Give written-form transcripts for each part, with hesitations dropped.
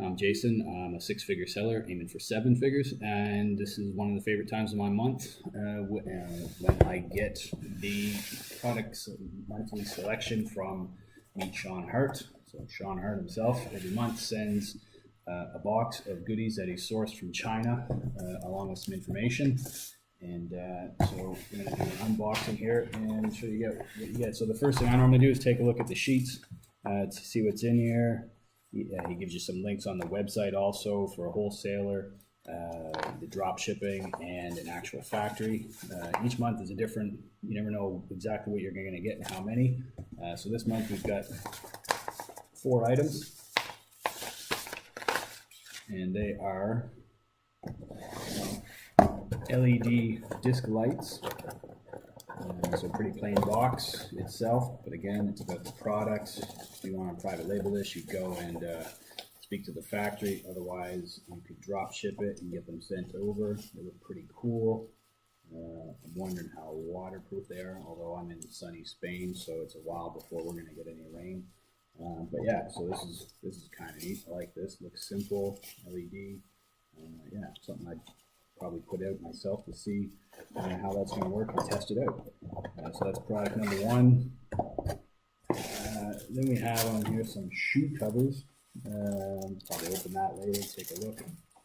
I'm Jason. I'm a six-figure seller aiming for seven figures, and this is one of the favorite times of my month when I get the products monthly selection from Meet Shawn Hart. So Shawn Hart himself every month sends a box of goodies that he sourced from China, along with some information. And so I'm going to do an unboxing here and show you what you get. So the first thing I normally do is take a look at the sheets to see what's in here. He gives you some links on the website also for a wholesaler, the drop shipping, and an actual factory. Each month is a different, you never know exactly what you're going to get and how many. So this month we've got 4 items, and they are LED disc lights. So pretty plain box itself, but again, it's about the product. If you want to private label this, you go and speak to the factory. Otherwise, you could drop ship it and get them sent over. They look pretty cool. I'm wondering how waterproof they are, although I'm in sunny Spain, so it's a while before we're going to get any rain. But yeah, so this is kind of neat. I like this. Looks simple, LED. Yeah, something I'd probably put out myself to see how that's going to work and test it out. So that's product number 1. Then we have on here some shoe covers. Probably open that later, take a look,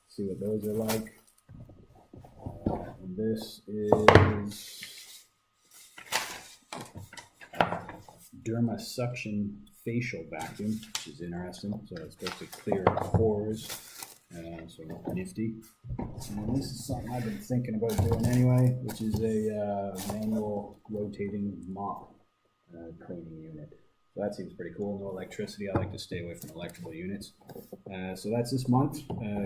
see what those are like. And this is Derma Suction Facial Vacuum, which is interesting. So it's supposed to clear pores. So nifty. And this is something I've been thinking about doing anyway, which is a manual rotating mop cleaning unit. So that seems pretty cool. No electricity. I like to stay away from electrical units. So that's this month.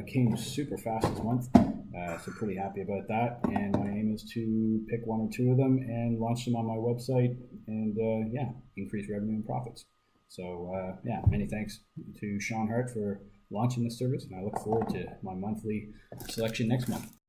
Came super fast this month. So pretty happy about that. And my aim is to pick 1 or 2 of them and launch them on my website and yeah, increase revenue and profits. So yeah, many thanks to Shawn Hart for launching this service, and I look forward to my monthly selection next month.